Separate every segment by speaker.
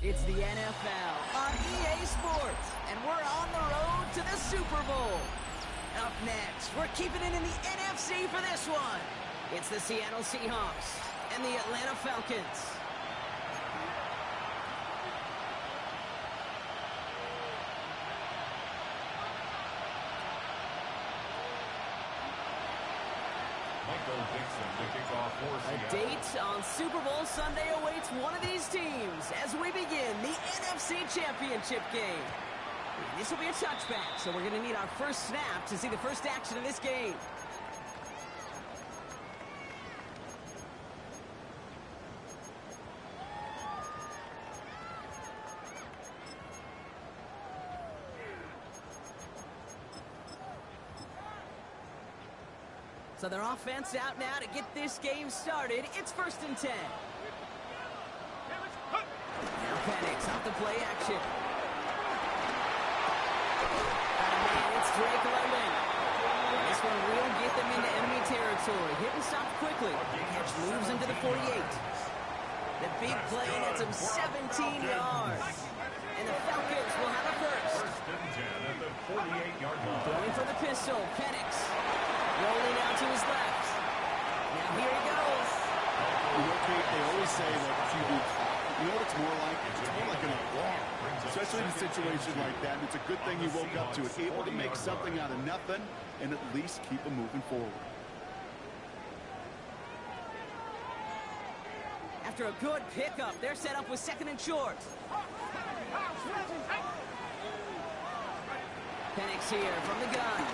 Speaker 1: It's the NFL on EA Sports, and we're on the road to the Super Bowl. Up next, we're keeping it in the NFC for this one. It's the Seattle Seahawks and the Atlanta Falcons. A date on Super Bowl Sunday awaits one of these teams as we begin the NFC Championship game. This will be a touchback, so we're going to need our first snap to see the first action of this game. So their offense out now to get this game started. It's 1st and 10. Now Penix off the play action. It's Drake London. This one will get them into enemy territory. Hit and stop quickly. Catch moves into the 48. The big play nets him 17 yards. And the Falcons will have a first.
Speaker 2: 1st and 10 at the 48-yard line.
Speaker 1: Going for the pistol. Penix. Rolling out to his left. Now here he goes.
Speaker 3: You know, Kate, they always say, like, QB, you know what it's more like? It's more like an alarm. Especially in a situation like that. It's a good thing you woke up to it. Able to make something out of nothing and at least keep them moving forward.
Speaker 1: After a good pickup, they're set up with 2nd and short. Penix here from the gun.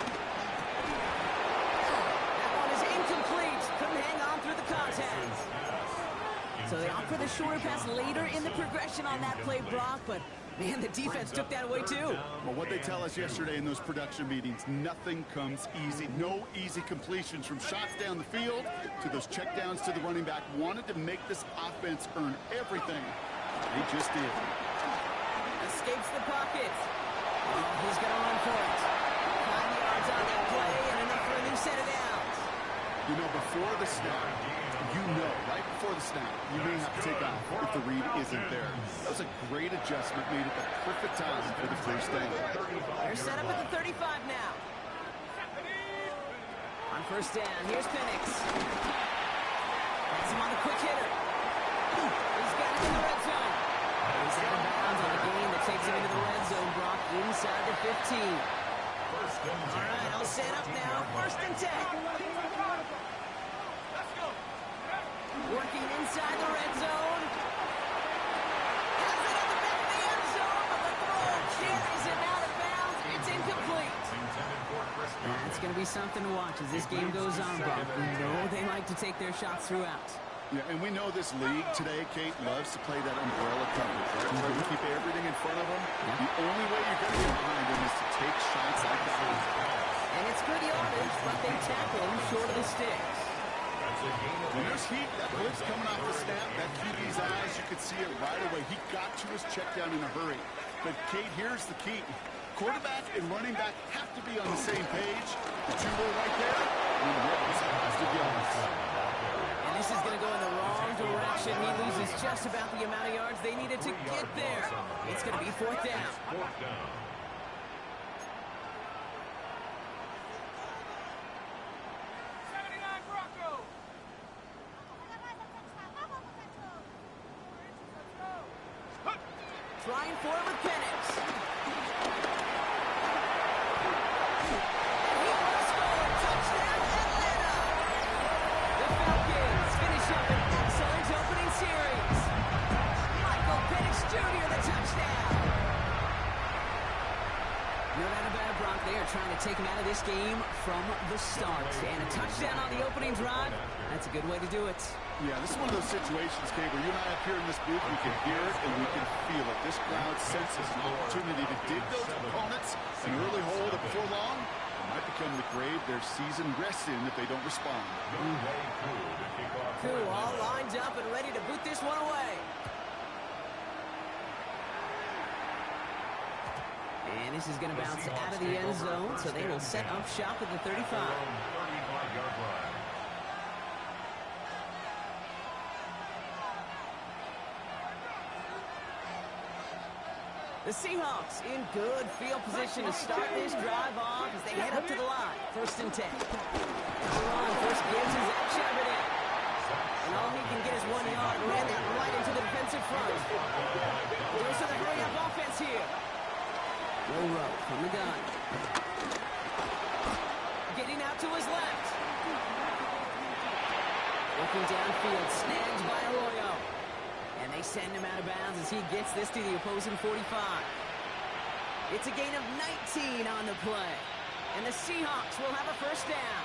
Speaker 1: Incomplete. Couldn't hang on through the contact. So they opt for the shorter pass later in the progression on that play, Brock, but man, the defense took that away too.
Speaker 3: Well, what they tell us yesterday in those production meetings, nothing comes easy. No easy completions from shots down the field to those checkdowns to the running back. Wanted to make this offense earn everything. They just did.
Speaker 1: Escapes the pocket. Oh, he's going to run for it. 5 yards on that play and enough for a new set of downs.
Speaker 3: You know, before the snap, right before the snap, you may have to take off if the read isn't there. That was a great adjustment made at the perfect time for the first down.
Speaker 1: They're set up at the 35 now. On 1st down, here's Penix. That's him on the quick hitter. He's got it in the red zone. He's out of bounds on the gain that takes him into the red zone, Brock, inside the 15. All right, all set up now. 1st and 10. Working inside the red zone. Has it at the back of the end zone, but the throw carries him out of bounds. It's incomplete. That's going to be something to watch as this game goes on, Brock. We know they like to take their shots throughout.
Speaker 3: Yeah, and we know this league today, Kate, loves to play that umbrella coverage. Right? Try to keep everything in front of them. Yeah. The only way you're going to get behind them is to take shots like that.
Speaker 1: And it's good yardage, but they tackle him short of the sticks.
Speaker 3: When there's heat, that blitz coming off the snap, that QB's eyes, you could see it right away. He got to his check down in a hurry. But, Kate, here's the key. Quarterback and running back have to be on the same page. The two were right there, and Rose has to get us.
Speaker 1: And this is going to go in the wrong direction. He loses just about the amount of yards they needed to get there. It's going to be 4th down. Trying for it with Penix. And he will score. Touchdown, Atlanta. The Falcons finish up an excellent opening series. Michael Penix Jr., the touchdown. No doubt about it, Brock. They are trying to take him out of this game from the start. And a touchdown on the opening drive, that's a good way to do it.
Speaker 3: Yeah, this is one of those situations, Kate, where you and I up here in this booth, we can hear it and we can feel it. This crowd senses an opportunity to dig those opponents an early hole that before long might become the grave their season rests in if they don't respond.
Speaker 1: Cool, all lined up and ready to boot this one away. And this is going to bounce out of the end zone, so they will set up shop at the 35. The Seahawks in good field position to start this drive off as they head up to the line. 1st and 10. First gives is that Charbonnet. And all he can get is 1 yard. Ran that right into the defensive front. Goes to the hurry-up offense here. Rowe from the gun. Getting out to his left. Looking downfield, snagged by Arroyo. And they send him out of bounds as he gets this to the opposing 45. It's a gain of 19 on the play. And the Seahawks will have a 1st down.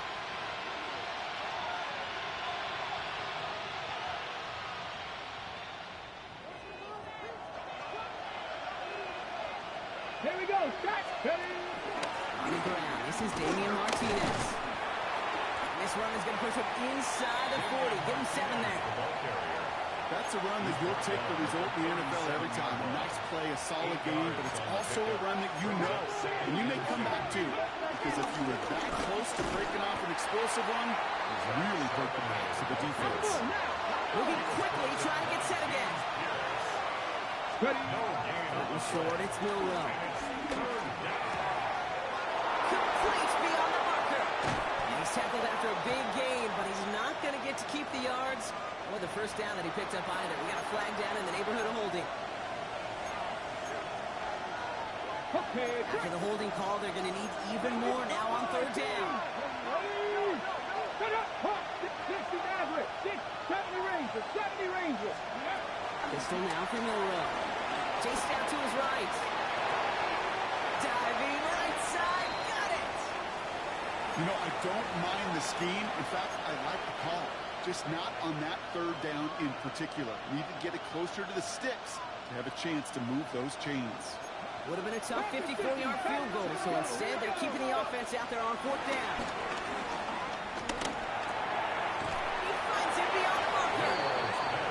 Speaker 4: Here we go. Start.
Speaker 1: On the ground, this is Damian Martinez. This run is going to push him inside the 40. Give him 7 there.
Speaker 3: That's a run that you'll take the result in the NFL every time. A nice play, a solid game, but it's also a run that you know. And you may come back to, because if you were that close to breaking off an explosive run, it's really broke the legs of the defense.
Speaker 1: Moving quickly, trying to get set again. Short, it's Milrow. Complete beyond the marker. And he's tackled after a big gain, but he's not going to get to keep the yards or the 1st down that he picked up either. We got a flag down in the neighborhood of holding. After the holding call, they're going to need even more now on 3rd down.
Speaker 4: 70 Rangers.
Speaker 1: Pistol now for Milrow. Chased out to his right. Diving right side. Got it.
Speaker 3: You know, I don't mind the scheme. In fact, I like the call. Just not on that 3rd down in particular. Need to get it closer to the sticks to have a chance to move those chains.
Speaker 1: Would have been a tough 54-yard field goal, so instead they're keeping the offense out there on 4th down. He finds it beyond the marker.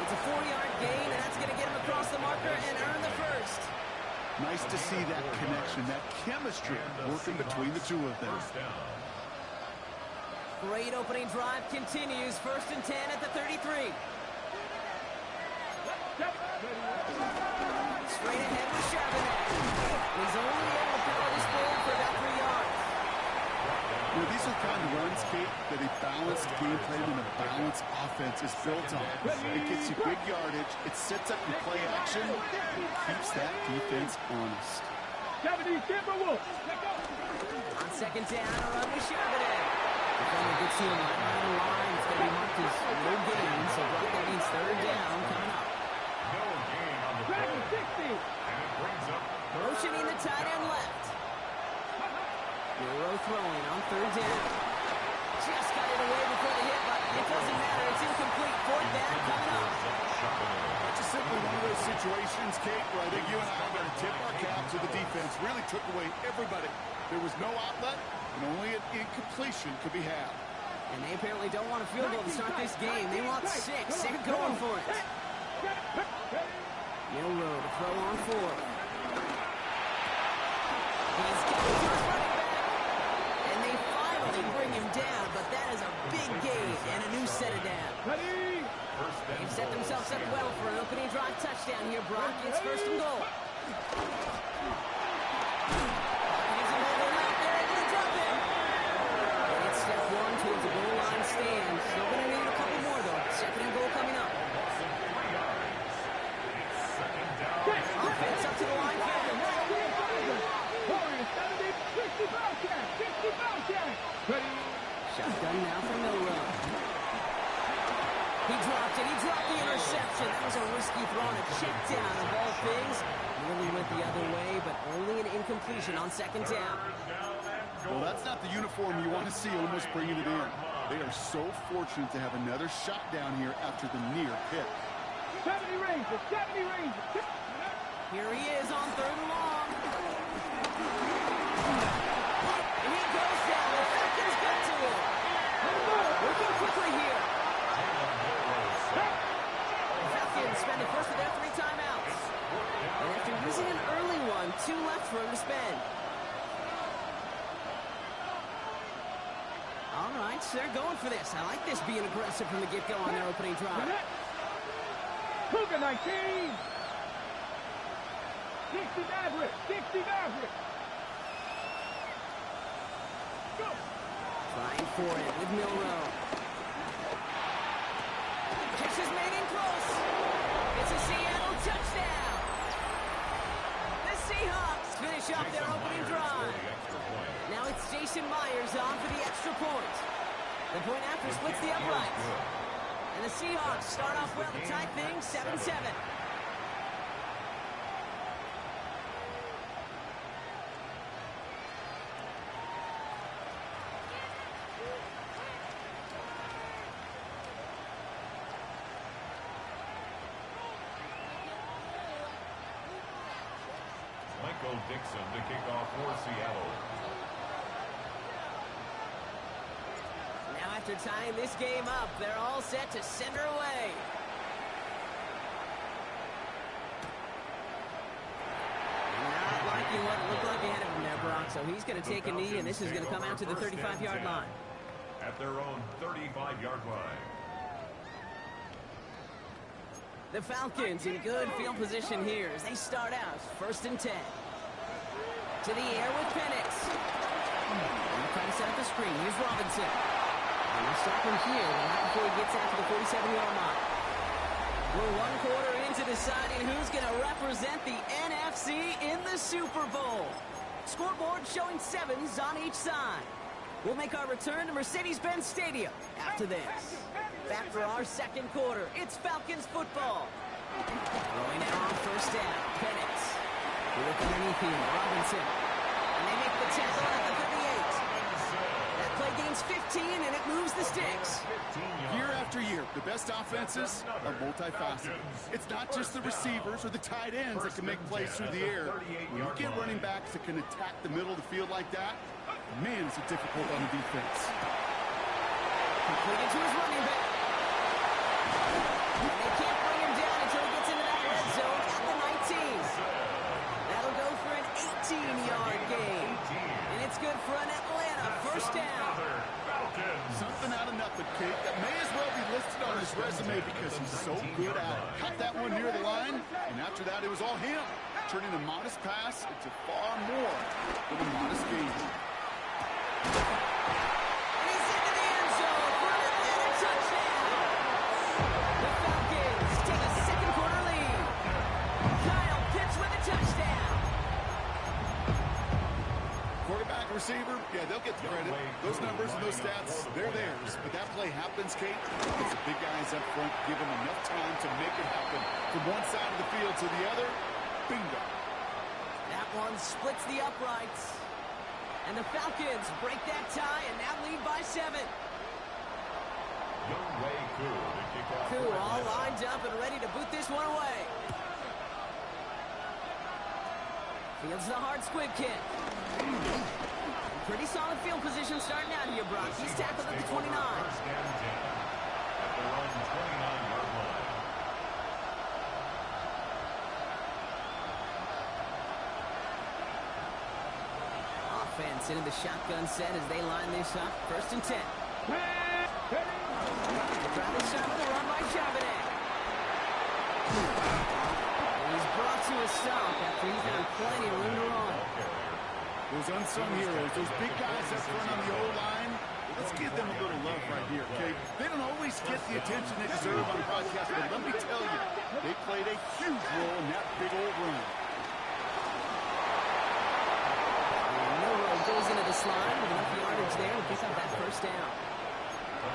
Speaker 1: It's a 4-yard gain, and that's going to get him across the marker and earn the 1st.
Speaker 3: Nice to see that connection, that chemistry working between the two of them.
Speaker 1: Great opening drive continues. 1st and 10 at the 33. Straight ahead with Charbonnet. He's only able to power this forward for about 3 yards.
Speaker 3: You know, these are kind of runs, Kate, that a balanced game plan and a balanced offense is built on. It gets you big yardage, it sets up your play action, and keeps that defense honest.
Speaker 1: On 2nd down, a run with Charbonnet. Defender gets you right on the line. It's going to be marked as no gain, so that means 3rd down coming up.
Speaker 2: No gain on the play. And it brings up
Speaker 1: Motioning the tight end left. Milrow throwing on 3rd down. Just got it away before the hit, but it doesn't matter. It's incomplete. 4th down coming up.
Speaker 3: It's just simply one of those situations, Kate, where I think you and I are going to tip our cap to the defense. Really took away everybody. There was no outlet, and only an incompletion could be had.
Speaker 1: And they apparently don't want a field goal to start this game. They want 6. They're going for it. Milrow to throw on 4th. He's got his running back. And they finally bring him down, but that is a big gain and a new set of downs. They've set themselves up well for an opening drive touchdown here, Brock. It's 1st and goal. Towards the goal line stand. Still going to need a couple more, though. 2nd and goal coming up. Offense up to the line. Shotgun now for Milrow. He dropped it. He dropped the interception. That was a risky throw and a check down of all things. Nearly went the other way, but only an incompletion on 2nd down.
Speaker 3: Well, that's not the uniform you want to see almost bringing it in. They are so fortunate to have another shot down here after the near pick.
Speaker 4: 70 Rangers.
Speaker 1: Here he is on 3rd and long. And he goes down. The Falcons got to him. Working quickly here. The Falcons spend the first of their 3 timeouts. And after using an early one, 2 left for him to spend. All right, so they're going for this. I like this being aggressive from the get-go on their opening drive.
Speaker 4: Cougar 19. 60 Maverick. 60 Maverick. Go.
Speaker 1: Trying for it with Milrow. Catch is made in close. It's a Seattle touchdown. The Seahawks finish off their opening drive. Now it's Jason Myers on for the extra point. The point after splits the uprights. And the Seahawks start off well to tie things 7-7.
Speaker 2: Dixon to kick off for Seattle.
Speaker 1: Now after tying this game up, they're all set to send her away. Not liking what it looked like ahead of him there, Brock. So he's going to take a knee, and this is going to come out to the 35-yard line.
Speaker 2: At their own 35-yard line.
Speaker 1: The Falcons in good field position here as they start out 1st and 10. To the air with Penix. Trying to set up the screen. Here's Robinson. And we'll stop him here, but not before he gets out to the 47-yard line. We're 1 quarter into deciding who's going to represent the NFC in the Super Bowl. Scoreboard showing 7s on each side. We'll make our return to Mercedes-Benz Stadium after this. Back for our 2nd quarter. It's Falcons football. Going now on 1st down. Penix. We look underneath him, Robinson. And they make the tackle at the 38. That play gains 15, and it moves the sticks.
Speaker 3: Year after year, the best offenses are multifaceted. It's not just the receivers or the tight ends that can make plays through the air. When you get running backs that can attack the middle of the field like that, man, is it difficult on the defense.
Speaker 1: Completed to his running back. And they can't bring him down until he gets into that red zone at the 19. That'll go for an 18-yard gain. And it's good for an Atlanta 1st down.
Speaker 3: Something out of nothing, Kate, that may as well be listed on his resume because he's so good at it. Cut that one near the line, and after that, it was all him. Turning a modest pass into far more than a modest gain.
Speaker 1: And he's into the end zone for an Atlanta touchdown. The Falcons take a 2nd quarter lead. Kyle Pitts with a touchdown.
Speaker 3: Quarterback, receiver, yeah, they'll get the credit. Those numbers and those stats, they're theirs. But that play happens, Kate. It's the big guys up front give them enough time to make it happen. From one side of the field to the other, bingo.
Speaker 1: That one splits the uprights. And the Falcons break that tie and now lead by 7. Koo all lined up and ready to boot this one away. Fields the hard squib kick. Pretty solid field position starting out here, Brock. He's tackled at the 29. Offense into the shotgun set as they line this up. 1st and 10. Travis shot with a run by Charbonnet. He's brought to a stop after he's had plenty of room to run.
Speaker 3: Those unsung heroes, those big guys up front on the O-line, let's give them a little love right here, okay? They don't always get the attention they deserve on broadcast, but let me tell you, they played a huge role in that big old run.
Speaker 1: Milrow goes into the slide with enough yardage there to pick up that 1st down.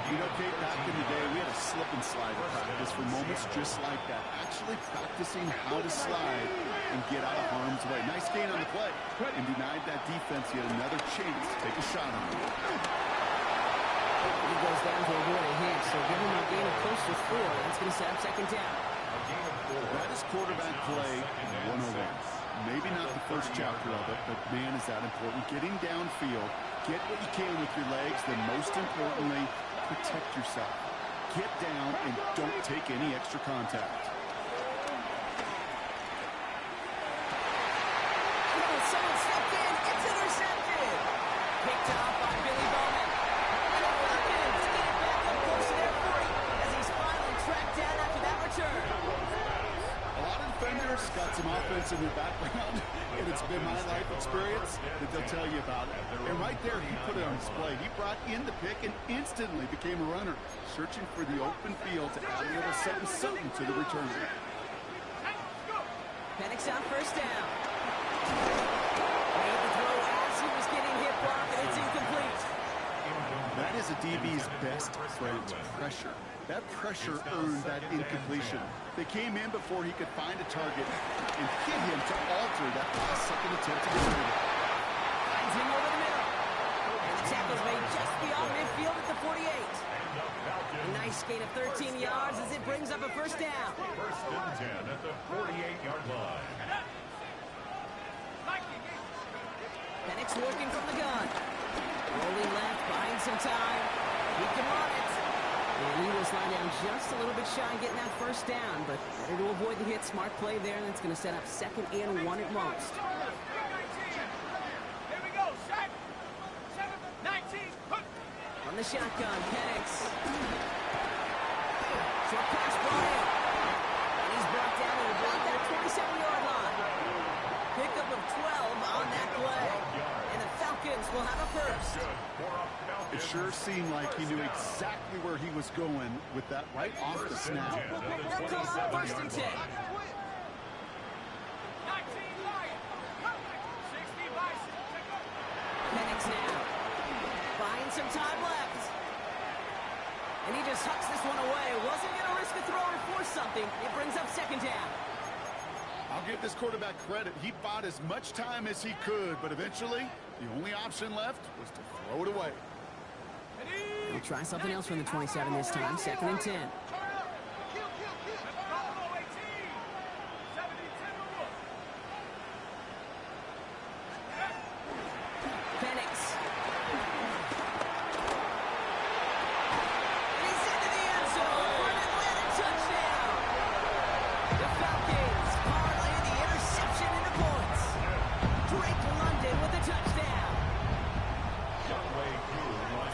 Speaker 3: You know, Kate, back in the day, we had a slip and slide practice for moments just like that. Actually practicing how to slide and get out of harm's way. Nice gain on the play. And denied that defense yet another chance to take a shot on him.
Speaker 1: He goes down to avoid a hit, so give him a gain of close to 4. That's going to set up 2nd down.
Speaker 3: That is quarterback play 101. Maybe not the first chapter of it, but man, is that important. Getting downfield, get what you can with your legs, then most importantly, protect yourself. Get down and don't take any extra contact.
Speaker 1: Someone stepped in. It's intercepted. Picked off by Billy Bowman. And the Falcons get it back up close to their 40 as he's finally tracked down after that return.
Speaker 3: A lot of defenders Falcons got some offense in their background, and it's been my life experience that they'll tell you about it. And right there, he put it on display. He brought in the pick and instantly became a runner, searching for the open field to add a little something to the return.
Speaker 1: Penix on first down. Made the throw as he was getting hit blocked, and it's incomplete.
Speaker 3: That is a DB's best friend, pressure. That pressure earned that incompletion. They came in before he could find a target and hit him to alter that last-second attempt to get rid of it.
Speaker 1: Finds him over the middle. And the tackle's made just beyond midfield at the 48. A nice gain of 13 yards as it brings up a first down.
Speaker 2: First and 10 at the 48-yard line.
Speaker 1: Penix working from the gun. Rolling left, buying some time. He can run it. And he will slide down just a little bit shy getting that first down, but better to avoid the hit. Smart play there, and it's going to set up 2nd and 1 at most.
Speaker 4: Here we go, set. 7-19.
Speaker 1: On the shotgun, Penix. Short pass brought in. And he's brought down at about that 27-yard line. Pickup of 12 on that play. And the Falcons will have a first.
Speaker 3: It sure seemed like he knew exactly where he was going with that right off the snap.
Speaker 1: First and 10.
Speaker 4: 19 Lions. 60 Bison.
Speaker 1: Penix now. Buying some time left. And he just hucks this one away. Wasn't going to risk a throw or force something. It brings up 2nd down.
Speaker 3: I'll give this quarterback credit. He bought as much time as he could, but eventually, the only option left was to throw it away.
Speaker 1: We'll try something else from the 27 this time. 2nd and 10. Penix. And he's into the end zone for an Atlanta touchdown. The Falcons parlay the interception into points. Drake London with a touchdown.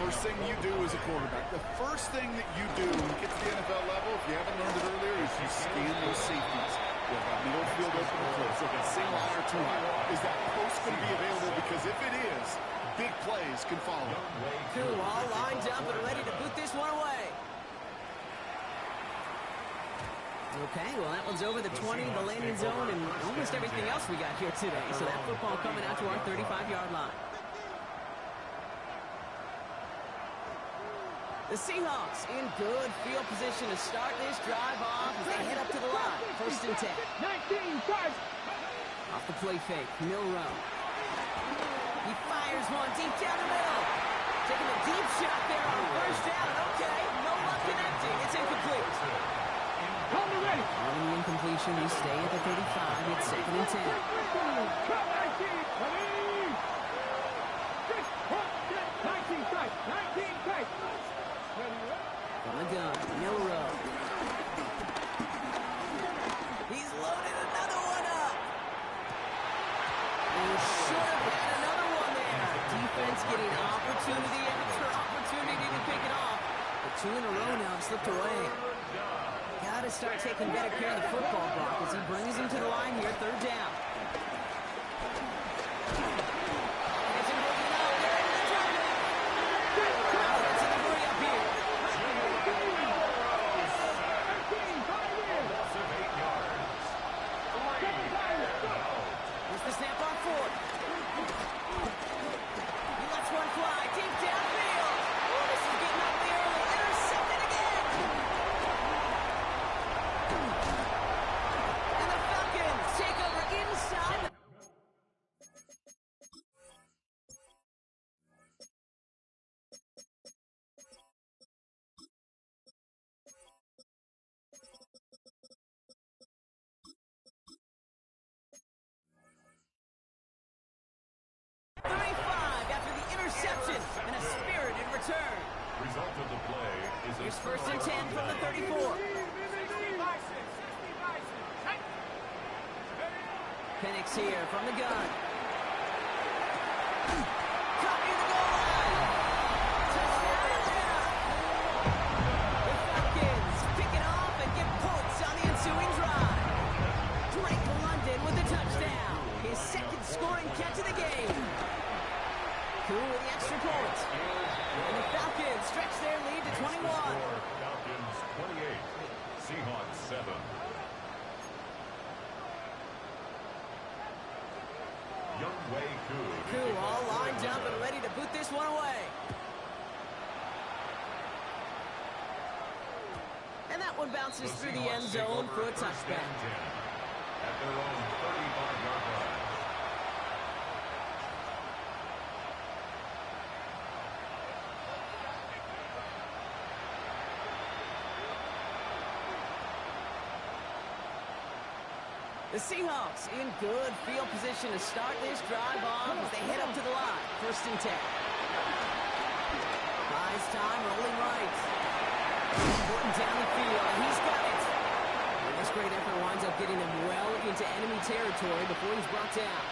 Speaker 3: First thing you do as a quarterback, the first thing that you do when you get to the NFL level, if you haven't learned it earlier, is you scan those safeties. Middle field open or close. Look at single high or too high. Is that post going to be available? Because if it is, big plays can follow.
Speaker 1: Two all lined up and ready to boot this one away. Okay, well, that one's over the 20, the landing zone, and almost everything else we got here today. So that football coming out to our 35-yard line. The Seahawks in good field position to start this drive off as they head up to the line. First and 10.
Speaker 4: 19 5.
Speaker 1: Off the play fake, Milrow. He fires one deep down the middle. Taking a deep shot there on first down. Okay, no luck connecting. It's incomplete.
Speaker 4: Hold me ready.
Speaker 1: On the incompletion, we stay at the 35. It's 2nd and 10.
Speaker 4: 19 5. 19 5.
Speaker 1: From the gun, Milrow. He's loaded another one up. And should have had another one there. Defense getting opportunity after opportunity to pick it off. But 2 in a row now have slipped away. Got to start taking better care of the football block as he brings him to the line here, 3rd down. And a spirited return.
Speaker 2: Result of the play is
Speaker 1: Here's 1st and 10 from the 34. Penix here from the gun. Caught near the goal line. Touchdown Atlanta. The Falcons pick it off and get points on the ensuing drive. Drake
Speaker 2: Seahawks 7.
Speaker 1: Koo all lined up and ready to boot this one away. And that one bounces through the end zone for a touchback.
Speaker 2: At their own 35-yard line.
Speaker 1: The Seahawks in good field position to start this drive off as they head up to the line. 1st and 10. Buys time, rolling right. Important down the field, and he's got it. And this great effort winds up getting him well into enemy territory before he's brought down.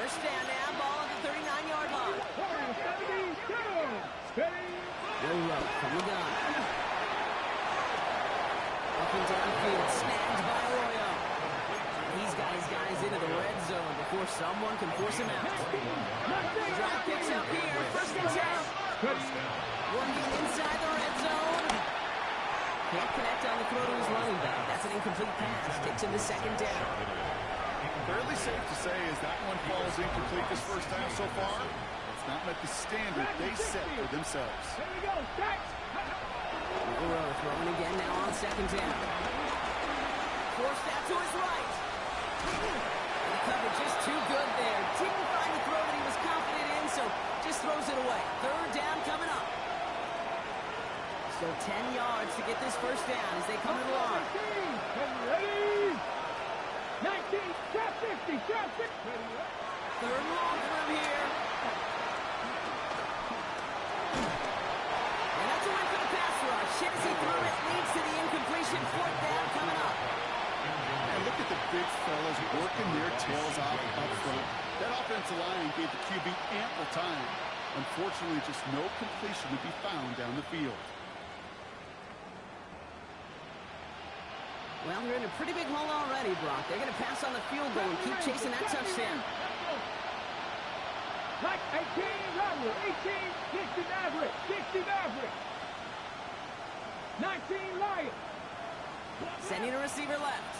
Speaker 1: 1st down now, ball at the 39-yard line. Will Rowe from the gun. Looking downfield, snagged by Arroyo. He's got his guys into the red zone before someone can force him out. Drive picks up here, 1st and 10. Working inside the red zone. Can't connect on the throw to his running back. That's an incomplete pass. Takes him to 2nd down.
Speaker 3: Fairly safe to say as that one falls incomplete this first half so far. It's not met the standard they set for themselves.
Speaker 4: Here we go, Jack.
Speaker 1: Rowe throwing again now on 2nd down. Forced out to his right. The cover just too good there. Didn't find the throw that he was confident in, so just throws it away. 3rd down coming up. So 10 yards to get this 1st down as they come to the line.
Speaker 4: Ready? 19, trap 50, trap 50.
Speaker 1: 3rd and long for him here. And that's a win for the pass rush. Hit as he threw it, leads to the incompletion. 4th down coming up.
Speaker 3: And look at the big fellas working their tails off up front. That offensive line gave the QB ample time. Unfortunately, just no completion to be found down the field.
Speaker 1: Well, they're in a pretty big hole already, Brock. They're going to pass on the field goal and keep chasing that touchdown.
Speaker 4: Like 18, Robert, 18, 60 Maverick, 60 Maverick. 19, Lion.
Speaker 1: Sending a receiver left.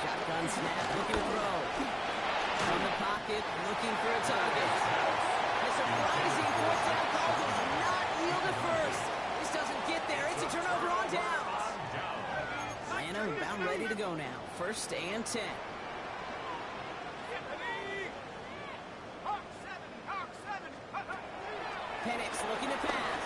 Speaker 1: Shotgun snap, looking to throw. From the pocket, looking for a target. A surprising 4th down call does not yield at first. This doesn't get there. It's a turnover on downs. Atlanta about ready to go now. 1st and 10. Penix looking to pass.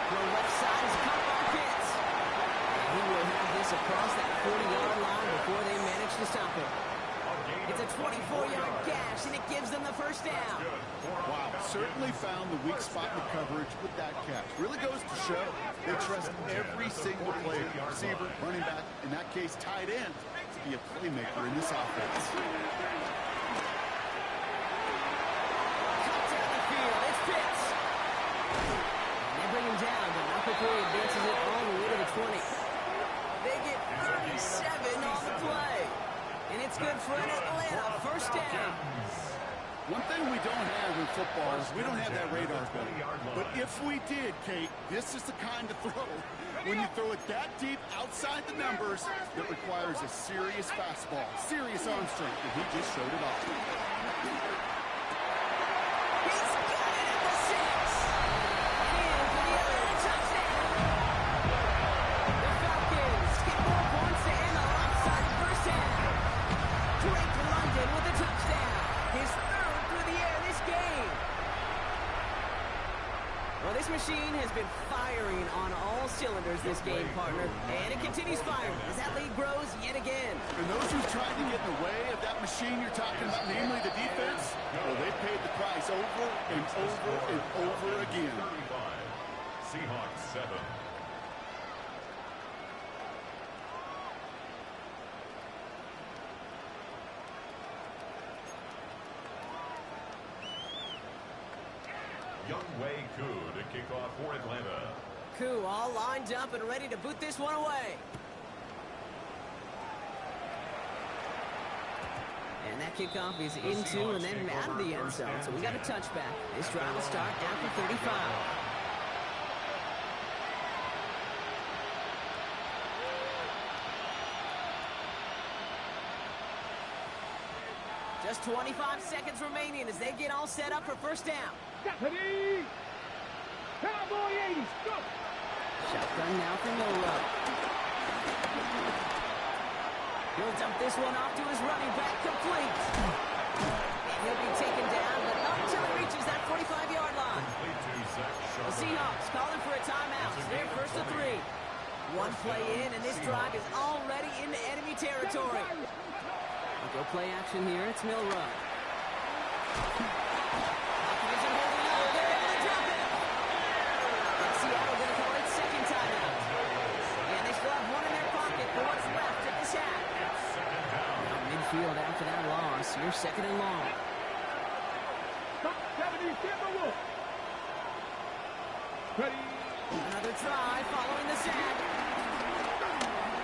Speaker 1: The left side is cut by Pitts. And he will have this across that 40-yard line before they manage to stop him. It's a 24-yard gash, and it gives them the 1st down.
Speaker 3: Wow, certainly found the weak spot in the coverage with that catch. Really goes to show they trust every single player, receiver, running back, in that case tight end, to be a playmaker in this offense.
Speaker 1: Cut down the field, it's Pitts. And they bring him down, but not before he advances it all the way to the 20. They get 37 on the play. And it's good for an Atlanta 1st down.
Speaker 3: One thing we don't have in football is we don't have that radar gun. But if we did, Kate, this is the kind of throw, when you throw it that deep outside the numbers, that requires a serious fastball, serious arm strength, and he just showed it off.
Speaker 1: He's got it at the 6. And in for the Atlanta touchdown. The Falcons get more points to end the lopsided 1st half. Drake London with a touchdown. His 3rd through the air this game. Well, this machine has been firing on all cylinders this game, partner. And it continues firing as that lead grows yet again.
Speaker 3: And those who tried to get in the way of that machine you're talking about, namely the defense, well, they paid the price over and over and over again.
Speaker 2: 35. Seahawks 7. Younghoe Koo to kick off for Atlanta.
Speaker 1: Koo all lined up and ready to boot this one away. And that kickoff is into and then out of the end zone. So we got a touchback. This drive will start after 35. Just 25 seconds remaining as they get all set up for first down.
Speaker 4: Stephanie! Cowboy 80s, go!
Speaker 1: Shotgun now for Milrow. He'll dump this one off to his running back, complete. And he'll be taken down, but not until he reaches that 45-yard line. The Seahawks calling for a timeout. They're first and 3. One play in, and this drive is already into enemy territory. Go play action here. It's Milrow. Optimism holding on. They're able to drop it. And Seattle going to call it second timeout. And they still have one in their pocket for what's left at this half. Now midfield after that loss. You're second and long.
Speaker 4: Top 70, Timberwolves. Ready.
Speaker 1: Another try following the sack.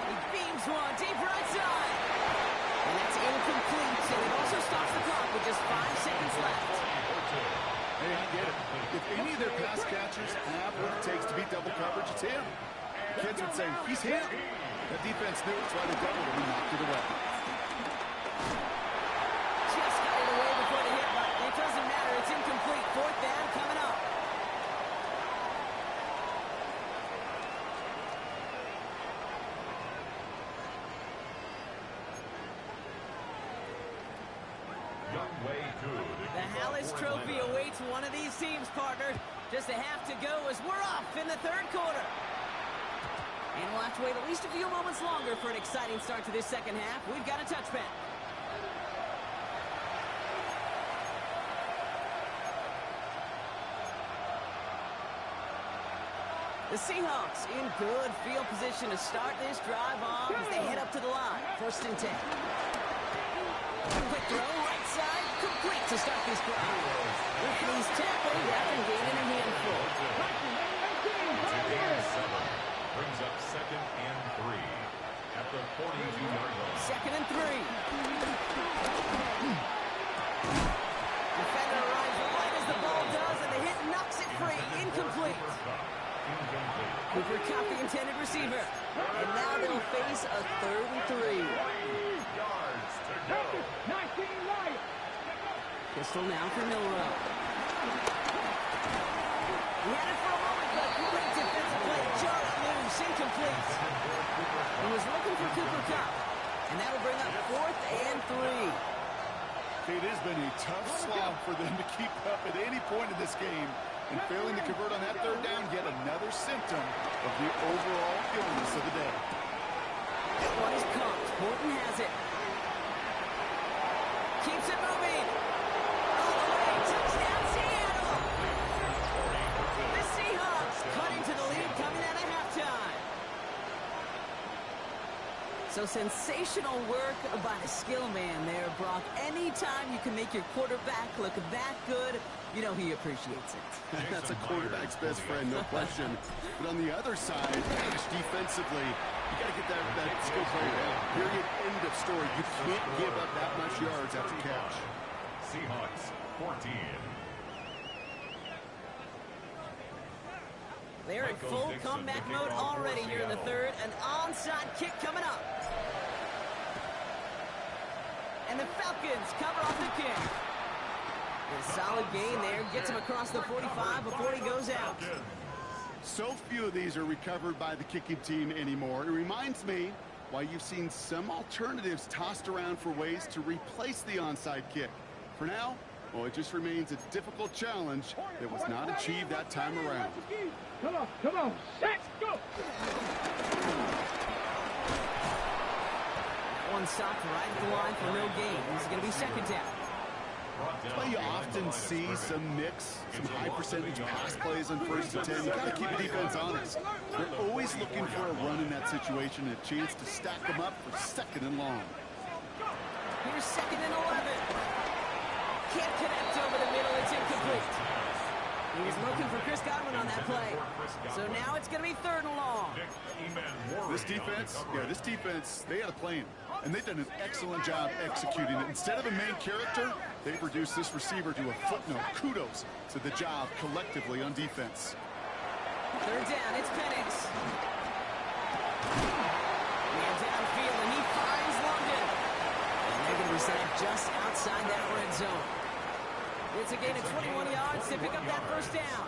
Speaker 1: He beams one deep right side. And that's incomplete, and it also stops the clock with just 5 seconds left.
Speaker 3: Hey, I get it. If any of their pass catchers have what it takes to beat double coverage, it's him. Kids would say, he's him. That defense knew it's why they doubled him and knocked it away.
Speaker 1: Just got it away before the hit, but it doesn't matter. It's incomplete. Fourth down coming up. The Hallis Trophy awaits one of these teams, partner. Just a half to go as we're off in the third quarter. And we'll have to wait at least a few moments longer for an exciting start to this second half. We've got a touchback. The Seahawks in good field position to start this drive off as they head up to the line. First and 10. Quick throw, right side, complete to start this drive. And he's tackled after gaining a handful.
Speaker 2: Brings up second and 3 at the 42-yard line.
Speaker 1: Second and 3. Defender arrives right as the ball does, and the hit knocks it free. Incomplete. Cooper Kupp, the intended receiver. And now they'll face a third and 3. Pistol now for Milrow. He had it for a moment, but great defensive play. Jarred loose, incomplete. He was looking for Cooper Kupp, and that will bring up fourth and 3.
Speaker 3: It has been a tough slog for them to keep up at any point in this game. And failing to convert on that third down, yet another symptom of the overall illness of the day.
Speaker 1: That one is caught. Horton has it. Keeps it moving. All the way. Touchdown, Seattle. The Seahawks cutting to the lead coming out of halftime. So sensational work by the skill man there, Brock. Anytime you can make your quarterback look that good, you know he appreciates it.
Speaker 3: That's a quarterback's best friend, no question. But on the other side, gosh, defensively, you got to get that skill player down. Period, end of story. You can't give up that much yards after catch.
Speaker 2: Seahawks, 14.
Speaker 1: They're in full comeback mode already here in the third. An onside kick coming up. And the Falcons cover off the kick. A solid gain there. Gets him across the 45 before he goes out.
Speaker 3: So few of these are recovered by the kicking team anymore. It reminds me why you've seen some alternatives tossed around for ways to replace the onside kick. For now, well, it just remains a difficult challenge that was not achieved that time around.
Speaker 4: Come on, set, go!
Speaker 1: That one stopped right at the line for no gain. It's going to be second down.
Speaker 3: That's why you often see some mix, some high percentage pass plays on first and 10. You got to keep the defense honest. They're always looking for a run in that situation and a chance to stack them up for second and long.
Speaker 1: Here's second and 11. Can't connect over the middle. It's incomplete. He was looking for Chris Godwin on that play. So now it's going to be 3rd and long.
Speaker 3: This defense, they had a plan. And they've done an excellent job executing it. Instead of a main character, they've reduced this receiver to a footnote. Kudos to the job collectively on defense.
Speaker 1: 3rd down, it's Penix. Man downfield, and he finds London. And they're going to be set just outside that red zone. It's a gain of 21 yards to pick up that 1st down.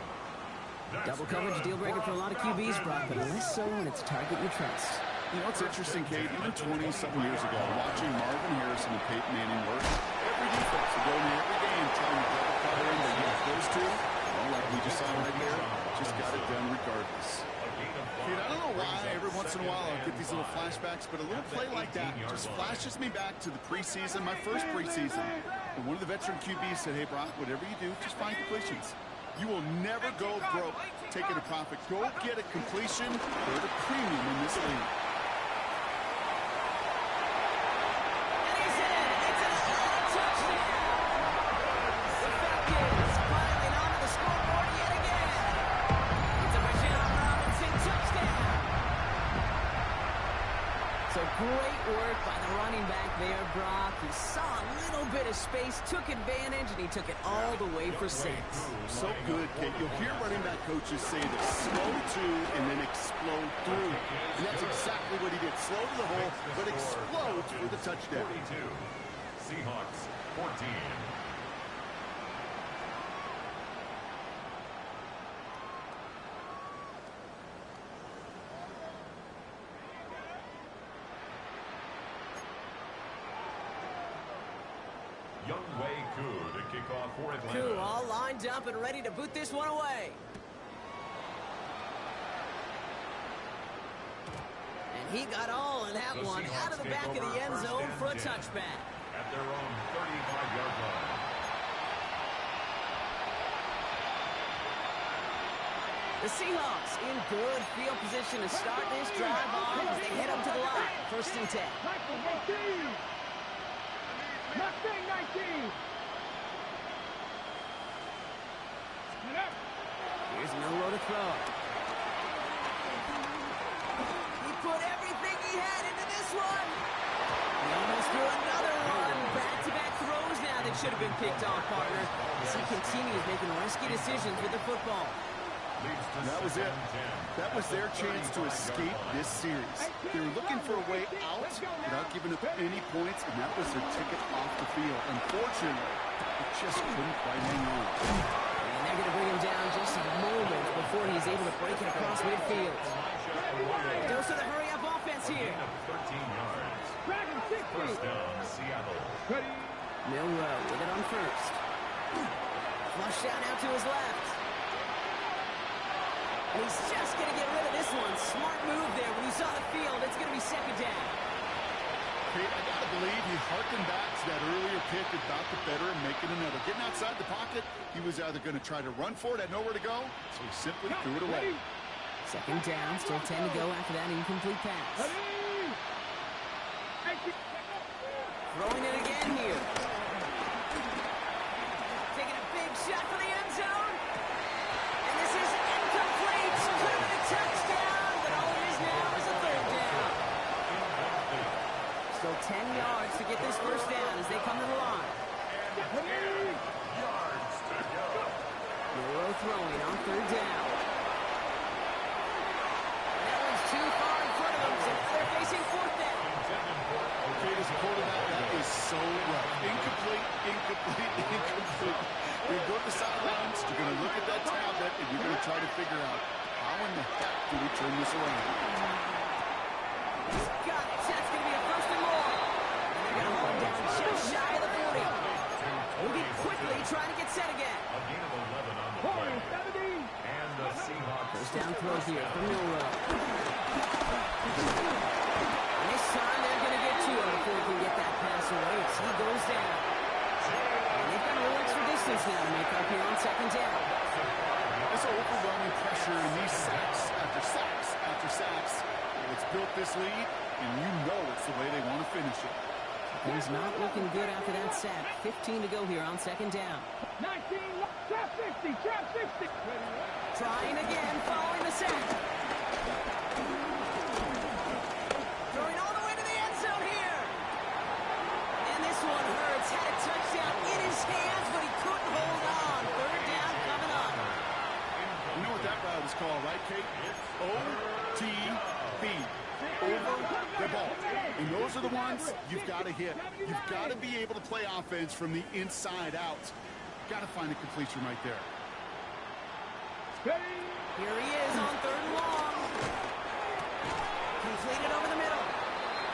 Speaker 1: Double coverage deal breaker for a lot of QBs, Brock, but less so when it's a target you trust.
Speaker 3: You know, it's interesting, Kate, even 20-something years ago, watching Marvin Harrison and Peyton Manning work, every defense would go into every game trying to double cover in, but yet those two, well, like we just saw right there, just got it done regardless. Kate, I don't know why every once in a while I'll get these little flashbacks, but a little play like that just flashes me back to the preseason, my first preseason. And one of the veteran QBs said, hey, Brock, whatever you do, just find completions. You will never go broke taking a profit. Go get a completion. They're the premium in this league.
Speaker 1: And he's in. It's a touchdown. The Falcons piling onto the scoreboard yet again. It's a Rashawn Robinson touchdown. So great work by the running back there, Brock. He saw a little bit of space, took advantage, and he took it all the way for 6.
Speaker 3: So good, Kate. You'll hear running back coaches say this, slow to and then explode through. And that's exactly what he did. Slow to the hole, but explodes for the touchdown.
Speaker 2: 42. Seahawks 14. To kick off for Atlanta.
Speaker 1: Koo all lined up and ready to boot this one away. And he got all of that one out of the back of the end zone for a touchback.
Speaker 2: At their own 35-yard line.
Speaker 1: The Seahawks in good field position to start this drive off as they head up to the line. 1st and 10.
Speaker 4: Mustang 19.
Speaker 1: Here's Milrow to throw. He put everything he had into this one. He almost threw another one. Back-to-back throws now that should have been picked off, partner, as he continues making risky decisions with the football.
Speaker 3: That was it. That was their chance to escape this series. They were looking for a way out without giving up any points, and that was their ticket off the field. Unfortunately, it just couldn't quite hang on.
Speaker 1: And they're going to bring him down just a moment before he's able to break it across midfield. Dose of the hurry-up offense here.
Speaker 2: 13 yards. First down, Seattle.
Speaker 1: Milrow with it on 1st. Flush out now to his left. And he's just going to get rid of this one. Smart move there. When he saw the field, it's going to be 2nd down.
Speaker 3: Hey, I got to believe he harkened back to that earlier pick about the better and making another. Getting outside the pocket, he was either going to try to run for it, had nowhere to go, so he simply threw it away.
Speaker 1: 2nd down, still 10 to go after that incomplete pass. Throwing it again here. Taking a big shot for the end zone. And this is incomplete. Could have been a touchdown, but all it is now is a 3rd down. Still 10 yards to get this 1st down as they come to the line. Milrow throwing on 3rd down. That one's too far in front of them, so they're facing 4th down.
Speaker 3: Okay, as a quarterback, that is so rough. Incomplete, incomplete, incomplete. You go to the sidelines, you're going to look at that tablet, and you're going to try to figure out how in the heck do we turn this around.
Speaker 1: He's got it. That's going to be a 1st and more. And they're going to hold him down just shy of the 40. We'll be quickly trying to get set again.
Speaker 2: A gain of 11 on the play. And the Seahawks.
Speaker 1: 1st down throw here from Milrow. And this time they're going to get to him before he can get that pass away. So he goes down. And they've got a little extra distance now to make up here on 2nd down.
Speaker 3: This overwhelming pressure and these sacks after sacks after sacks. It's built this lead, and you know it's the way they want to finish it.
Speaker 1: He's not looking good after that sack. 15 to go here on 2nd down.
Speaker 4: 19, Trap 60, trap 60.
Speaker 1: Trying again, following the sack. Throwing all the way to the end zone here. And this one hurts. Had a touchdown in his hands, but he couldn't hold on. Third down coming up.
Speaker 3: You know what that route is called, right, Kate? OTB. Over the ball. And those are the ones you've got to hit. You've got to be able to play offense from the inside out. Got to find a completion right there.
Speaker 1: Here he is on third and long. Completed over the middle.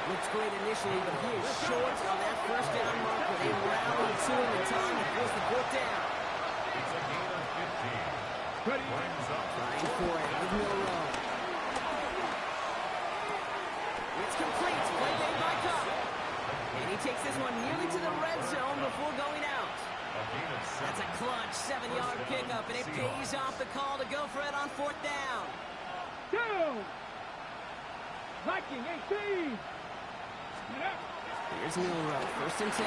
Speaker 1: Looks great initially, but he is short on that first down marker. They rallied to him in time to force the fourth down.
Speaker 2: It's a gain of 15. Brings up
Speaker 1: Trying for it with Milrow. It's complete. Play made by Cup. And he takes this one nearly to the red zone before going out.
Speaker 2: a gain of 7.
Speaker 1: That's a clutch 7-yard pickup, and it pays off the call to go for it on fourth down.
Speaker 4: Down. Viking 18.
Speaker 1: Here's Milrow, first and 10.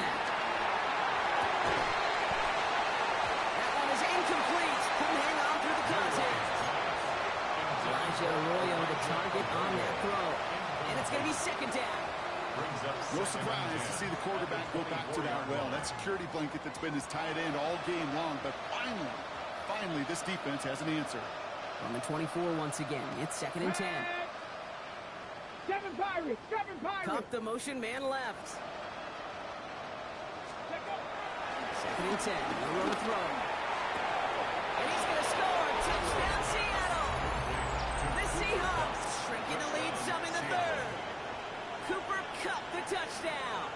Speaker 1: That one is incomplete. Couldn't hang on through the contact. Elijah Arroyo the target on that throw. And it's going to be second down.
Speaker 3: No surprise to see the quarterback go back to that well. That security blanket that's been his tight end all game long. But finally, this defense has an answer.
Speaker 1: On the 24 once again. It's second and 10.
Speaker 4: Seven Pirates.
Speaker 1: Cup the motion man left. Second and 10. Milrow to throw. And he's going to score. Touchdown, Seattle. The Seahawks shrinking the lead some in the third. Cooper Kupp the touchdown.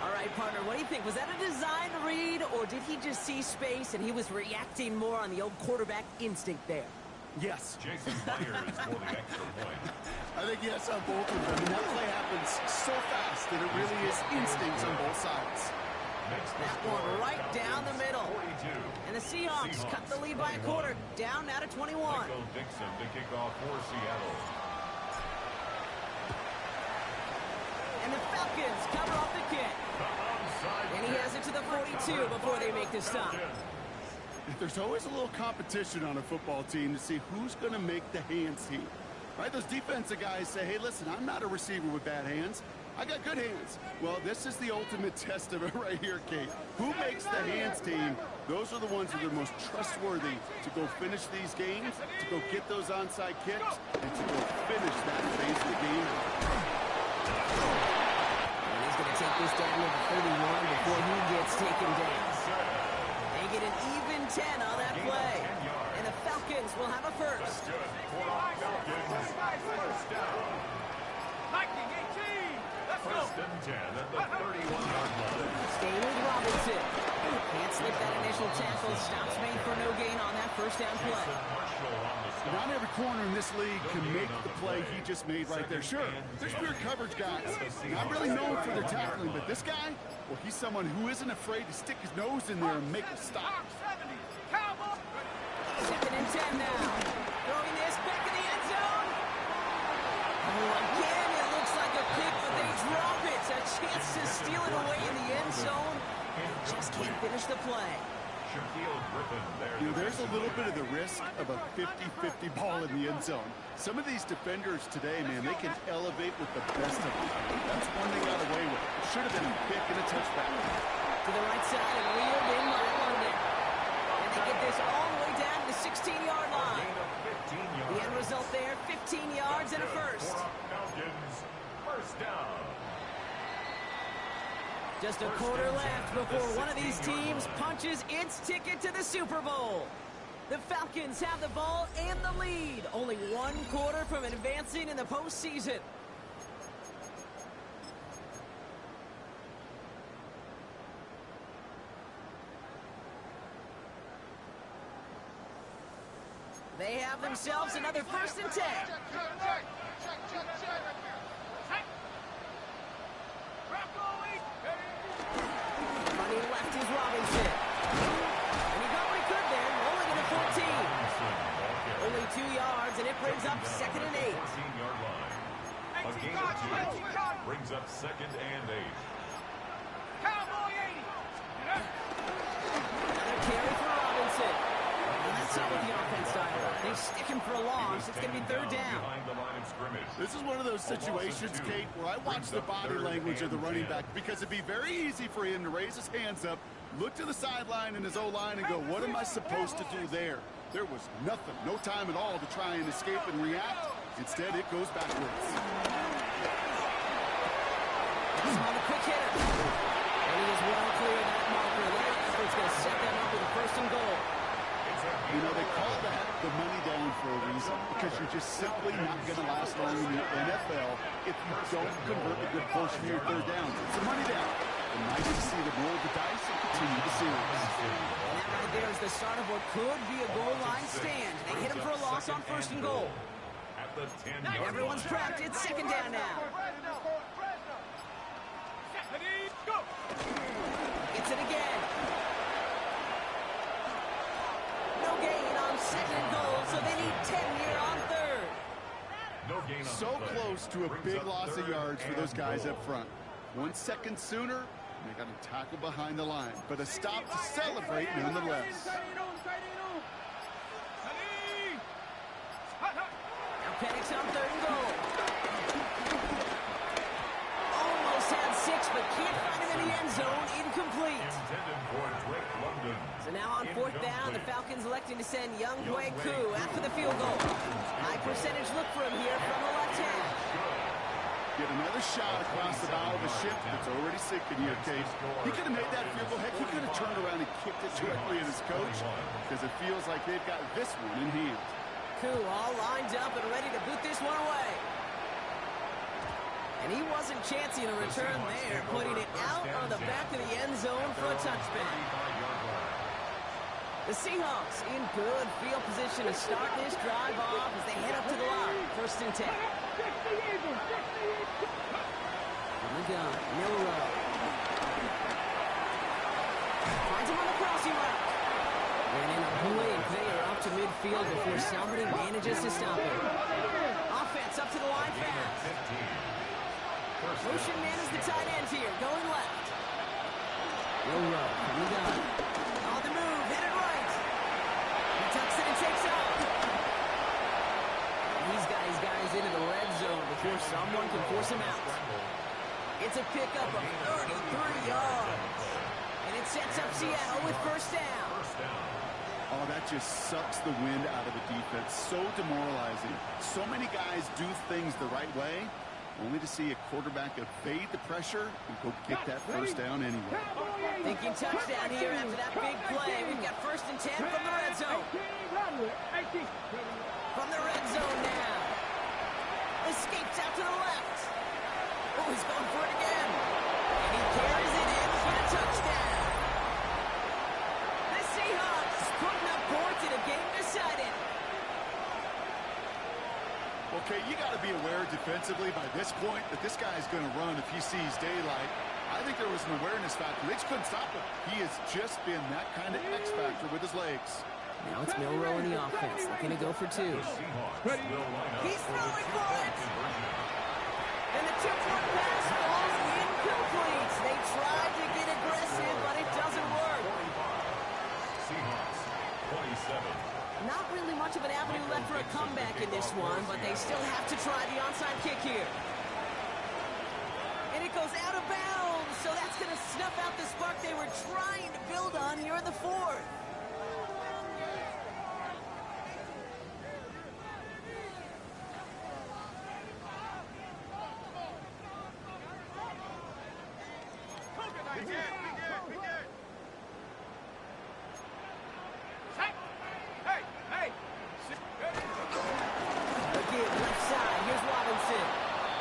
Speaker 1: All right, partner, what do you think? Was that a design read, or did he just see space and he was reacting more on the old quarterback instinct there?
Speaker 3: Yes.
Speaker 2: Jason Myers for the extra point.
Speaker 3: I think yes on both of them. And that play happens so fast that it really is instincts on both sides.
Speaker 1: That one right down the middle.
Speaker 2: 42.
Speaker 1: And the Seahawks cut the lead by a quarter. Down now to 21.
Speaker 2: Michael Dixon to kick off for Seattle.
Speaker 1: And the Falcons cover off the kick. And he has it to the 42 before they make the stop.
Speaker 3: There's always a little competition on a football team to see who's going to make the hands team. Right? Those defensive guys say, hey, listen, I'm not a receiver with bad hands. I got good hands. Well, this is the ultimate test of it right here, Kate. Who makes the hands team? Those are the ones that are the most trustworthy to go finish these games, to go get those onside kicks, and to go finish that phase of the game.
Speaker 1: And he's going to take this down to the 31 before he gets taken down. They get an even 10 on that play. And the Falcons will have a first.
Speaker 4: Viking 18. Let's go.
Speaker 2: First and 10 at the 31-yard line.
Speaker 1: Staying with Robinson. Can't slip that initial tackle. Stops made for no gain on that first down play.
Speaker 2: Marshall on the stop.
Speaker 3: Not every corner in this league can make the play he just made right there. Sure, there's weird coverage guys. Not really known for their tackling, but this guy, well, he's someone who isn't afraid to stick his nose in there and make a stop.
Speaker 1: Second and 10 now. Throwing this back in the end zone. Oh, again, it looks like a pick, but they drop it. A chance to steal it away in the end zone. Just can't finish the play.
Speaker 2: Shaquille Griffin there.
Speaker 3: You know, there's a little bit of the risk of a 50-50 ball in the end zone. Some of these defenders today, man, they can elevate with the best of them. That's one they got away with. It should have been a pick and a touchback.
Speaker 1: To the right side and reeled in by London. And they get this all the way down to the 16-yard line.
Speaker 2: Gain of 15 yards.
Speaker 1: The end result there, 15 yards and a first.
Speaker 2: Falcons, first down.
Speaker 1: Just a quarter left before one of these teams punches its ticket to the Super Bowl. The Falcons have the ball and the lead. Only one quarter from advancing in the postseason. They have themselves another first and 10. Running left is Robinson. And he got what he could there, rolling into 14. Only 2 yards, and it brings up second and 8.
Speaker 2: 14-yard line. A gain of 2 brings up second and 8.
Speaker 4: Cowboy 80.
Speaker 1: stick him for a loss. It's going to be third down.
Speaker 2: Behind the line of scrimmage.
Speaker 3: This is one of those situations, Kate, where I watch the body language of the running back, because it'd be very easy for him to raise his hands up, look to the sideline in his O-line and go, what am I supposed to do there? There was nothing, no time at all to try and escape and react. Instead, it goes backwards.
Speaker 1: He's on the quick hitter. And he is well clear of that marker. Their effort's going to set them up with a first and goal.
Speaker 3: You know, they call that the money down for a reason, because you're just simply not going to last long in the NFL if you don't convert a good portion of your third downs. It's a money down. And nice to see them roll the dice and continue the series.
Speaker 1: And that right there is the start of what could be a goal line stand. They hit him for a loss on first and goal.
Speaker 2: At the 10-yard
Speaker 1: Everyone's
Speaker 2: line.
Speaker 1: prepped. It's second down now. Gets it again. No gain on second and goal, so they need 10 here on third.
Speaker 2: No gain on
Speaker 3: So
Speaker 2: the play.
Speaker 3: close to a
Speaker 2: Brings
Speaker 3: big
Speaker 2: up
Speaker 3: loss of
Speaker 2: third
Speaker 3: yards for those
Speaker 2: and
Speaker 3: guys
Speaker 2: goal.
Speaker 3: up front. 1 second sooner, they got to tackle behind the line. But a stop to celebrate nonetheless.
Speaker 1: Now Penix on third and goal. Almost had 6, but can't find him in the end zone. Incomplete.
Speaker 2: Intended for Drake London.
Speaker 1: So now on fourth down, the Falcons electing to send Young Hwei Koo after the field goal. High percentage look for him here from the left hand.
Speaker 3: Get another shot across the bow of a ship that's already sinking here, Kate. He could have made that field goal. Heck, he could have turned around and kicked it directly at his coach, because it feels like they've got this one in hand.
Speaker 1: Koo all lined up and ready to boot this one away. And he wasn't chancing a return there, putting it out on the back of the end zone for a touchback. The Seahawks in good field position to start this drive off as they head up to the line. First and 10. On the gun, Milrow. Finds him on the crossing route. And in a blink, they are up to midfield before somebody manages to stop him. Offense up to the line fast. Motion man is the tight end here, going left. Milrow from the gun. On the move, headed right. He tucks it and takes off. He's got his guys into the red zone before someone can force him out. It's a pickup of 33 yards. And it sets up Seattle with first down.
Speaker 3: Oh, that just sucks the wind out of the defense. So demoralizing. So many guys do things the right way, only to see a quarterback evade the pressure and go get that first down anyway.
Speaker 1: Thinking touchdown here after that big play. We've got first and 10 from the red zone. From the red zone now. Escapes out to the left. Oh, he's going for it again. And he carries it in for a touchdown. The Seahawks putting up points in a game decided.
Speaker 3: Okay, you got to be aware defensively by this point that this guy's going to run if he sees daylight. I think there was an awareness factor. They just couldn't stop him. He has just been that kind of X factor with his legs.
Speaker 1: Now it's Milrow in the offense, looking to go for two. He's throwing for it. And the two-point pass falls incomplete. They tried to get aggressive, but it doesn't work.
Speaker 2: Seahawks, 27.
Speaker 1: Not really much of an avenue left for a comeback in this one, but they still have to try the onside kick here. And it goes out of bounds, so that's going to snuff out the spark they were trying to build on here in the fourth. Again, left side, here's Robinson.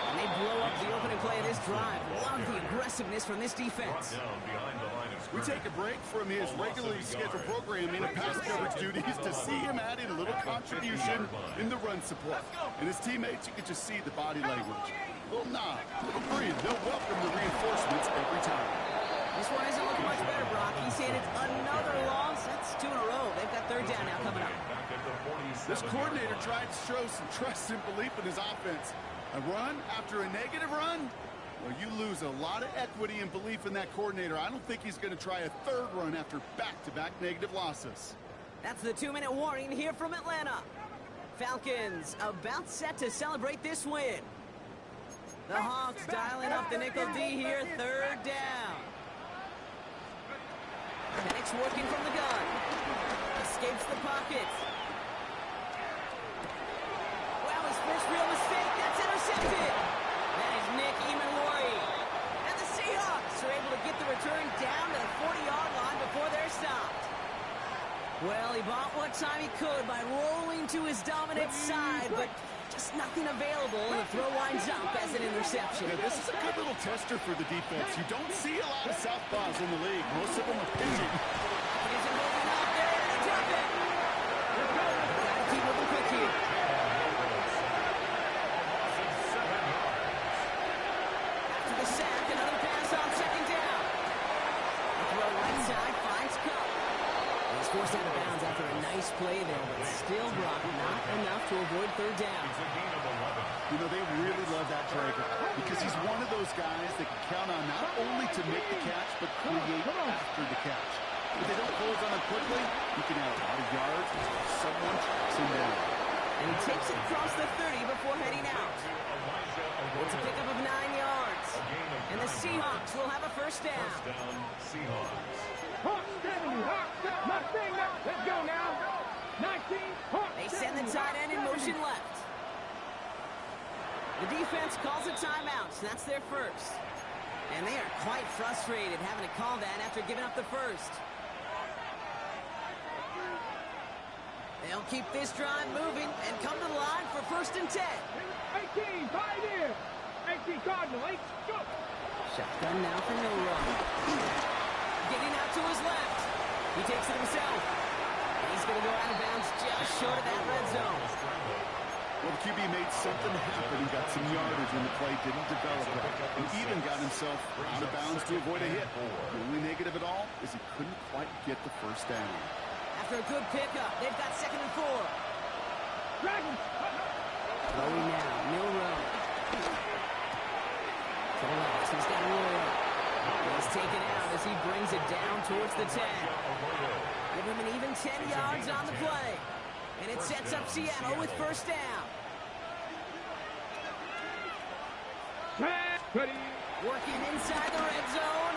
Speaker 1: And they blow up the opening play of this drive. Love the aggressiveness from this defense.
Speaker 2: Down behind the line of
Speaker 3: We
Speaker 2: scrimmage.
Speaker 3: take a break from his regularly scheduled programming and pass coverage duties to see him add in a little contribution in the run support. And his teammates, you can just see the body language. Little nod, little breathe. They'll welcome the reinforcements every time.
Speaker 1: This one isn't looking much better, Brock. He's handed another loss. That's 2 in a row. They've got third down now coming up.
Speaker 2: Back at the 47.
Speaker 3: This coordinator tried to show some trust and belief in his offense. A run after a negative run? Well, you lose a lot of equity and belief in that coordinator. I don't think he's going to try a third run after back-to-back negative losses.
Speaker 1: That's the 2-minute warning here from Atlanta. Falcons about set to celebrate this win. The Hawks dialing up the nickel D here, third down. Penix working from the gun. Escapes the pocket. Well, his first real mistake, that's intercepted. That is Nick Emanwari. And the Seahawks are able to get the return down to the 40-yard line before they're stopped. Well, he bought what time he could by rolling to his dominant side, but just nothing available, and the throw winds up as an interception.
Speaker 3: Yeah, this is a good little tester for the defense. You don't see a lot of southpaws in the league. Most of them are pitching.
Speaker 1: He's moving out there, and they drop it. Gotta keep moving quick here. After the sack, another pass on second down. The throw right side finds Cup. He's forced out of bounds after a nice play there, but still, Brock, not enough to avoid third down.
Speaker 3: You know, they really love that Traeger because he's one of those guys that can count on not only to make the catch, but create after the catch. If they don't close on him quickly, he can add a lot of yards until someone tracks him down.
Speaker 1: And he takes it across the 30 before heading out. It's a pickup of 9 yards. And the Seahawks will have a first down.
Speaker 2: First down, Seahawks.
Speaker 4: Hawks, 70, Hawks, Mustang, let's go now. 19, Hawks,
Speaker 1: They send the tight end in motion left. The defense calls a timeout, so that's their first. And they are quite frustrated having to call that after giving up the first. They'll keep this drive moving and come to the line for first and 10.
Speaker 4: 18, 5 in. 18, Cardinal, 8, go.
Speaker 1: Shotgun now for no run. Getting out to his left. He takes it himself. He's going to go out of bounds just short of that red zone.
Speaker 3: Well, the QB made something happen and got some yardage when the play didn't develop right. And even got himself out of bounds to avoid a hit. The only negative at all is he couldn't quite get the first down.
Speaker 1: After a good pickup, they've got second and 4.
Speaker 4: Dragons.
Speaker 1: Throwing now, Milrow. To the left, he's got Royal. He's taken out as he brings it down towards the 10. Give him an even 10 yards on the play. And it sets up Seattle with first down.
Speaker 4: Ready.
Speaker 1: Working inside the red zone.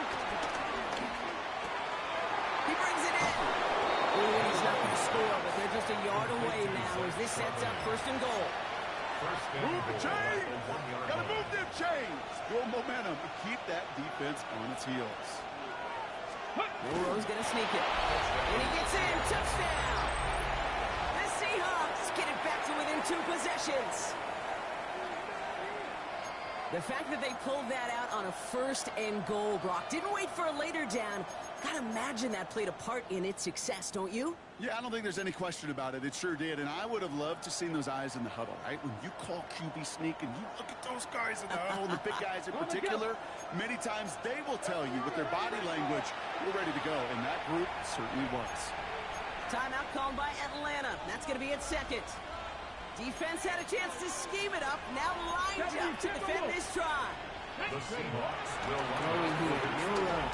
Speaker 1: He brings it in. Ooh, he's not going to score, but they're just a yard away now as this sets up first and goal.
Speaker 3: Move the chains! Gotta move them chains! Build momentum and keep that defense on its heels.
Speaker 1: Milrow's going to sneak it. And he gets in. Touchdown! The Seahawks get it back to within 2 possessions. The fact that they pulled that out on a first and goal, Brock, didn't wait for a later down. Gotta imagine that played a part in its success, don't you?
Speaker 3: Yeah, I don't think there's any question about it. It sure did, and I would have loved to seen those eyes in the huddle, right? When you call QB sneak and you look at those guys in the huddle, and the big guys in particular, many times they will tell you with their body language, we're ready to go, and that group certainly was.
Speaker 1: Timeout called by Atlanta. That's going to be at second. Defense had a chance to scheme it up, now lined up to defend this try.
Speaker 2: The Seahawks will
Speaker 1: Throwing here, Milrow.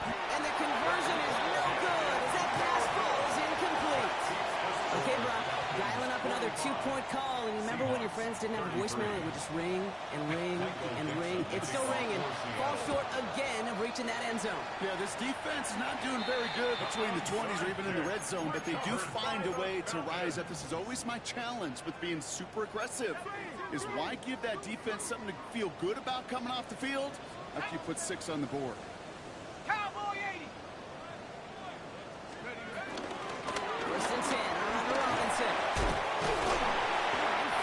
Speaker 1: And the conversion is no good as that pass ball is incomplete. Okay, Brock, dialing up another 2-point call. And remember when your friends didn't have a voicemail? It would just ring and ring and ring. It's still ringing. Fall short again of reaching that end zone.
Speaker 3: Yeah, this defense is not doing very good between the 20s or even in the red zone, but they do find a way to rise up. This is always my challenge with being super aggressive, is why give that defense something to feel good about coming off the field after you put 6 on the board?
Speaker 4: Cowboy 80.
Speaker 1: First and 10, around to Robinson. And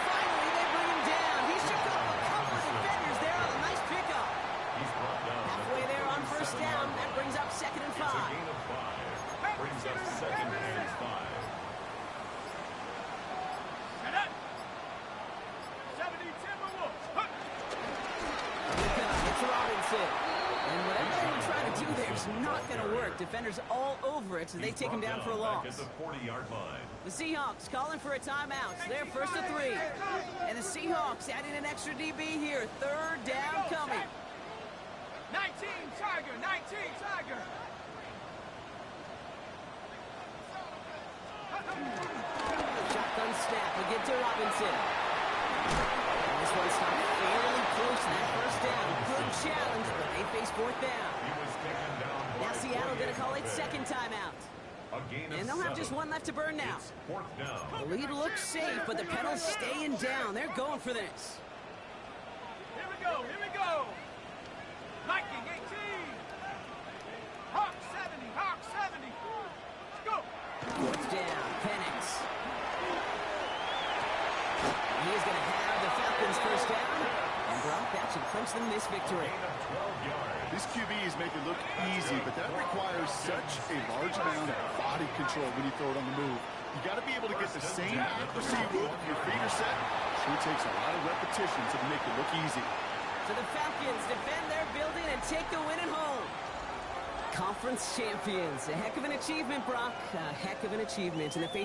Speaker 1: finally, they bring him down. He shook up a couple of defenders there on a nice pickup.
Speaker 2: He's brought down.
Speaker 1: Halfway there on first down, that brings up second and 5.
Speaker 2: It's a gain of 5. Brings up second and 5.
Speaker 4: Set up. 70 Timberwolves.
Speaker 1: It's Robinson. And whatever they were trying to do there is not going to work. Defenders all over it, so they take him down for a loss.
Speaker 2: At the 40-yard line.
Speaker 1: The Seahawks calling for a timeout. So they're first to 3. And the Seahawks adding an extra DB here. Third down coming.
Speaker 4: 19 Tiger, 19 Tiger.
Speaker 1: it to Robinson. And this one stopped fairly close to that first down. Good challenge, but they face fourth down.
Speaker 2: He was taken down
Speaker 1: Now
Speaker 2: by
Speaker 1: Seattle going to call
Speaker 2: 48
Speaker 1: it second timeout.
Speaker 2: A gain of
Speaker 1: And they'll have
Speaker 2: 7.
Speaker 1: just one left to burn now.
Speaker 2: It's fourth down.
Speaker 1: The lead looks safe, but the Penals staying down. They're going for this.
Speaker 4: Here we go, here we go. Viking 18. Hawk 70, Hawk 70. Let's go.
Speaker 1: Fourth down, Penix. He is going to have the Falcons first down. And Brock, that should clinch them this victory.
Speaker 2: Gain of 12 yards.
Speaker 3: These QBs make it look easy, but that requires such a large amount of body control when you throw it on the move. You got to be able to get the same accuracy you will if your feet are set. Sure takes a lot of repetition to make it look easy.
Speaker 1: So the Falcons defend their building and take the win at home. Conference champions. A heck of an achievement, Brock. A heck of an achievement in the face of